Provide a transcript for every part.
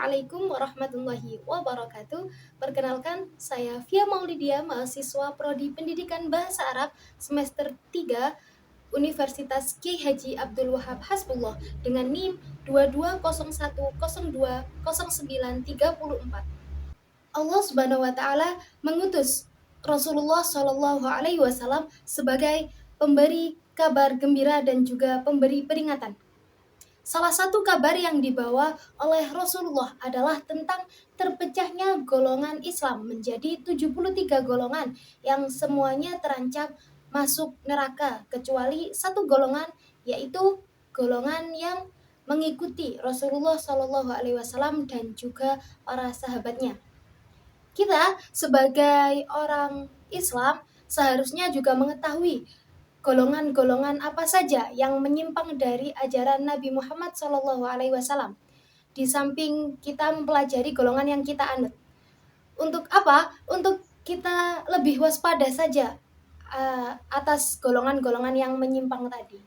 Assalamualaikum warahmatullahi wabarakatuh. Perkenalkan, saya Via Maulidia, mahasiswa Prodi Pendidikan Bahasa Arab semester 3 Universitas Kiai Haji Abdul Wahab Hasbullah dengan NIM 2201020934. Allah Subhanahu wa taala mengutus Rasulullah Shallallahu alaihi wasallam sebagai pemberi kabar gembira dan juga pemberi peringatan. Salah satu kabar yang dibawa oleh Rasulullah adalah tentang terpecahnya golongan Islam menjadi 73 golongan yang semuanya terancam masuk neraka kecuali satu golongan, yaitu golongan yang mengikuti Rasulullah Shallallahu alaihi wasallam dan juga para sahabatnya. Kita sebagai orang Islam seharusnya juga mengetahui golongan-golongan apa saja yang menyimpang dari ajaran Nabi Muhammad SAW. Di samping kita mempelajari golongan yang kita anut. Untuk apa? Untuk kita lebih waspada saja atas golongan-golongan yang menyimpang tadi.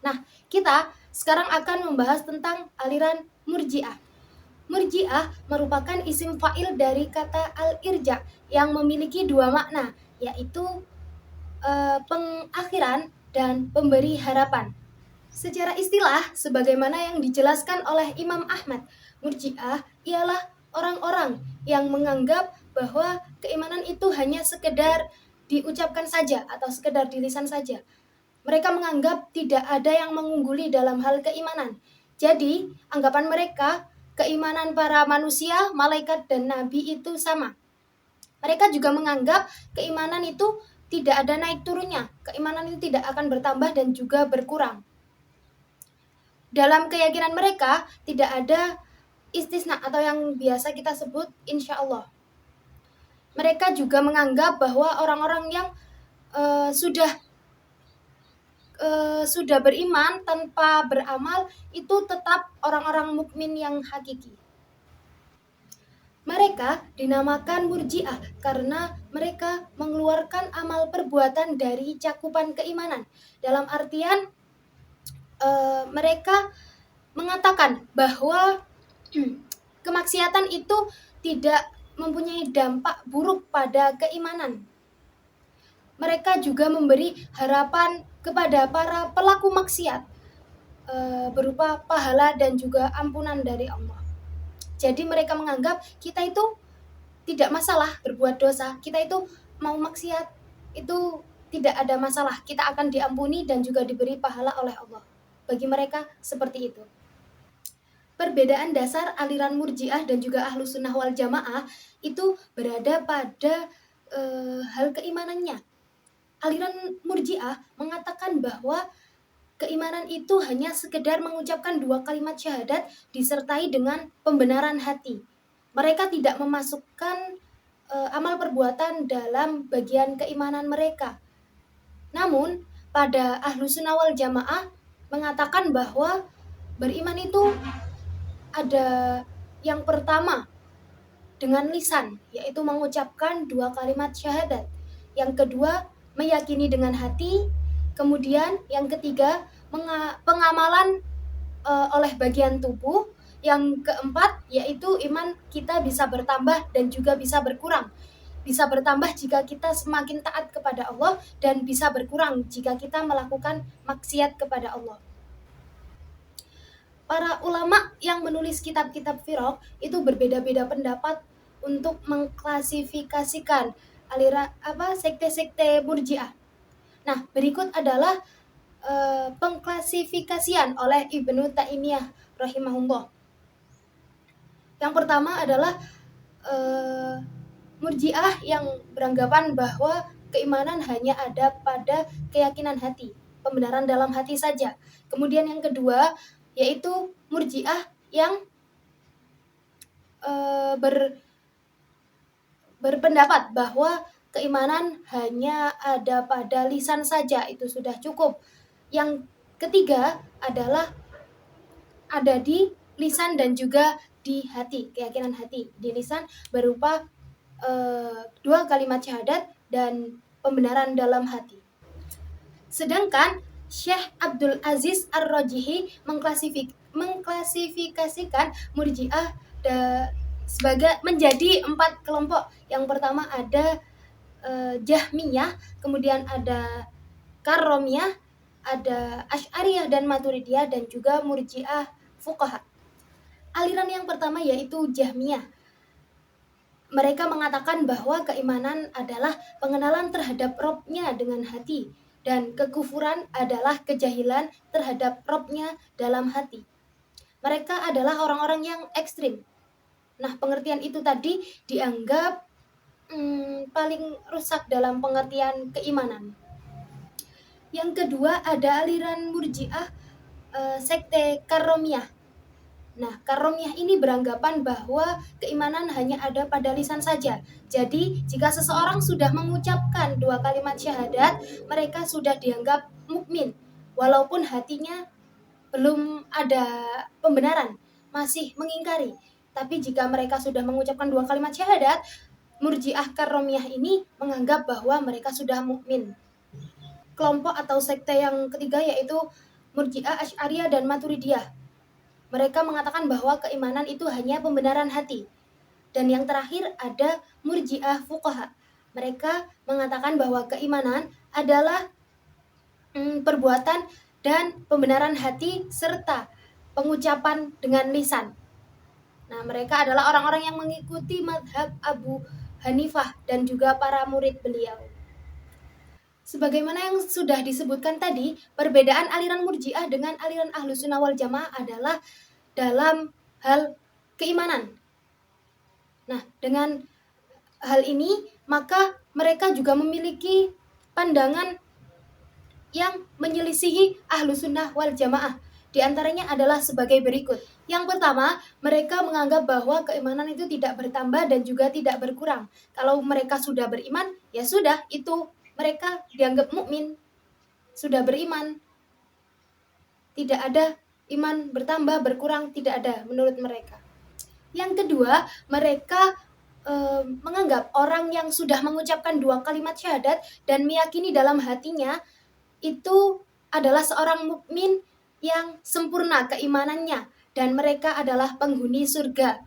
Nah, kita sekarang akan membahas tentang aliran Murji'ah. Murji'ah merupakan isim fa'il dari kata al-irja yang memiliki dua makna, yaitu pengakhiran dan pemberi harapan. Secara istilah, sebagaimana yang dijelaskan oleh Imam Ahmad, Murji'ah ialah orang-orang yang menganggap bahwa keimanan itu hanya sekedar diucapkan saja atau sekedar di lisan saja. Mereka menganggap tidak ada yang mengungguli dalam hal keimanan. Jadi, anggapan mereka, keimanan para manusia, malaikat, dan nabi itu sama. Mereka juga menganggap keimanan itu tidak ada naik turunnya. Keimanan itu tidak akan bertambah dan juga berkurang. Dalam keyakinan mereka, tidak ada istisna atau yang biasa kita sebut insya Allah. Mereka juga menganggap bahwa orang-orang yang sudah beriman tanpa beramal itu tetap orang-orang mukmin yang hakiki. Mereka dinamakan Murji'ah karena mereka mengeluarkan amal perbuatan dari cakupan keimanan. Dalam artian mereka mengatakan bahwa kemaksiatan itu tidak mempunyai dampak buruk pada keimanan. Mereka juga memberi harapan kepada para pelaku maksiat berupa pahala dan juga ampunan dari Allah. Jadi mereka menganggap kita itu tidak masalah berbuat dosa, kita itu mau maksiat itu tidak ada masalah, kita akan diampuni dan juga diberi pahala oleh Allah. Bagi mereka seperti itu. Perbedaan dasar aliran Murji'ah dan juga Ahlus Sunnah wal Jamaah itu berada pada hal keimanannya. Aliran Murji'ah mengatakan bahwa keimanan itu hanya sekedar mengucapkan dua kalimat syahadat disertai dengan pembenaran hati. Mereka tidak memasukkan amal perbuatan dalam bagian keimanan mereka. Namun, pada Ahlus Sunnah wal Jamaah mengatakan bahwa beriman itu ada yang pertama dengan lisan, yaitu mengucapkan dua kalimat syahadat. Yang kedua, meyakini dengan hati. Kemudian yang ketiga, pengamalan oleh bagian tubuh. Yang keempat, yaitu iman kita bisa bertambah dan juga bisa berkurang. Bisa bertambah jika kita semakin taat kepada Allah dan bisa berkurang jika kita melakukan maksiat kepada Allah. Para ulama yang menulis kitab-kitab firaq itu berbeda-beda pendapat untuk mengklasifikasikan sekte-sekte Murji'ah. Nah, berikut adalah pengklasifikasian oleh Ibnu Taimiyah rahimahullah. Yang pertama adalah Murji'ah yang beranggapan bahwa keimanan hanya ada pada keyakinan hati, pembenaran dalam hati saja. Kemudian yang kedua yaitu Murji'ah yang berpendapat bahwa keimanan hanya ada pada lisan saja, itu sudah cukup. Yang ketiga adalah ada di lisan dan juga di hati, keyakinan hati. Di lisan berupa dua kalimat syahadat dan pembenaran dalam hati. Sedangkan Syekh Abdul Aziz Ar-Rajihi mengklasifikasikan Murji'ah sebagai menjadi 4 kelompok. Yang pertama ada Jahmiyah, kemudian ada Karomiyah, ada Asy'ariyah dan Maturidiyah, dan juga Murji'ah Fuqaha. Aliran yang pertama yaitu Jahmiyah. Mereka mengatakan bahwa keimanan adalah pengenalan terhadap Robnya dengan hati, dan kekufuran adalah kejahilan terhadap Robnya dalam hati. Mereka adalah orang-orang yang ekstrim. Nah, pengertian itu tadi dianggap paling rusak dalam pengertian keimanan. Yang kedua ada aliran Murji'ah, sekte Karomiyah. Nah, Karomiyah ini beranggapan bahwa keimanan hanya ada pada lisan saja. Jadi, jika seseorang sudah mengucapkan 2 kalimat syahadat, mereka sudah dianggap mukmin, walaupun hatinya belum ada pembenaran, masih mengingkari. Tapi jika mereka sudah mengucapkan 2 kalimat syahadat, Murji'ah Karomiyah ini menganggap bahwa mereka sudah mukmin. Kelompok atau sekte yang ketiga yaitu Murji'ah, Asy'ariyah, dan Maturidiyah. Mereka mengatakan bahwa keimanan itu hanya pembenaran hati. Dan yang terakhir ada Murji'ah Fuqaha. Mereka mengatakan bahwa keimanan adalah perbuatan dan pembenaran hati serta pengucapan dengan lisan. Nah, mereka adalah orang-orang yang mengikuti mazhab Abu Hanifah dan juga para murid beliau. Sebagaimana yang sudah disebutkan tadi, perbedaan aliran Murji'ah dengan aliran Ahlussunnah wal Jamaah adalah dalam hal keimanan. Nah, dengan hal ini maka mereka juga memiliki pandangan yang menyelisihi Ahlussunnah wal Jamaah. Di antaranya adalah sebagai berikut. Yang pertama, mereka menganggap bahwa keimanan itu tidak bertambah dan juga tidak berkurang. Kalau mereka sudah beriman, ya sudah, itu mereka dianggap mukmin, sudah beriman. Tidak ada iman bertambah, berkurang, tidak ada menurut mereka. Yang kedua, mereka menganggap orang yang sudah mengucapkan 2 kalimat syahadat dan meyakini dalam hatinya itu adalah seorang mukmin yang sempurna keimanannya, dan mereka adalah penghuni surga.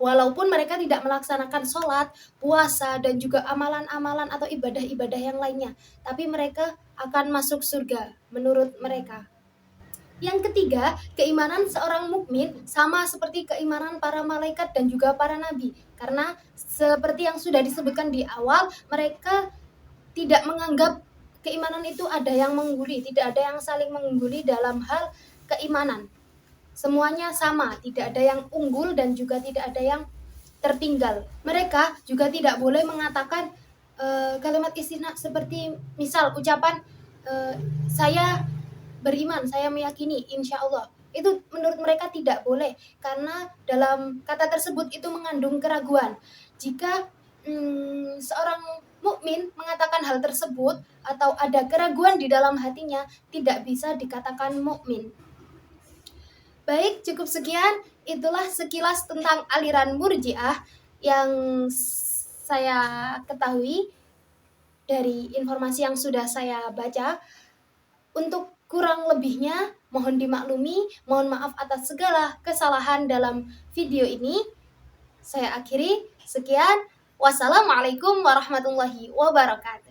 Walaupun mereka tidak melaksanakan sholat, puasa, dan juga amalan-amalan atau ibadah-ibadah yang lainnya, tapi mereka akan masuk surga menurut mereka. Yang ketiga, keimanan seorang mukmin sama seperti keimanan para malaikat dan juga para nabi. Karena seperti yang sudah disebutkan di awal, mereka tidak menganggap keimanan itu ada yang mengungguli, tidak ada yang saling mengungguli dalam hal keimanan. Semuanya sama, tidak ada yang unggul dan juga tidak ada yang tertinggal. Mereka juga tidak boleh mengatakan kalimat istisna seperti misal ucapan saya beriman, saya meyakini, insya Allah. Itu menurut mereka tidak boleh, karena dalam kata tersebut itu mengandung keraguan. Jika seorang mukmin mengatakan hal tersebut atau ada keraguan di dalam hatinya, tidak bisa dikatakan mukmin. Baik, cukup sekian. Itulah sekilas tentang aliran Murji'ah yang saya ketahui dari informasi yang sudah saya baca. Untuk kurang lebihnya mohon dimaklumi, mohon maaf atas segala kesalahan dalam video ini. Saya akhiri, sekian. Wassalamualaikum warahmatullahi wabarakatuh.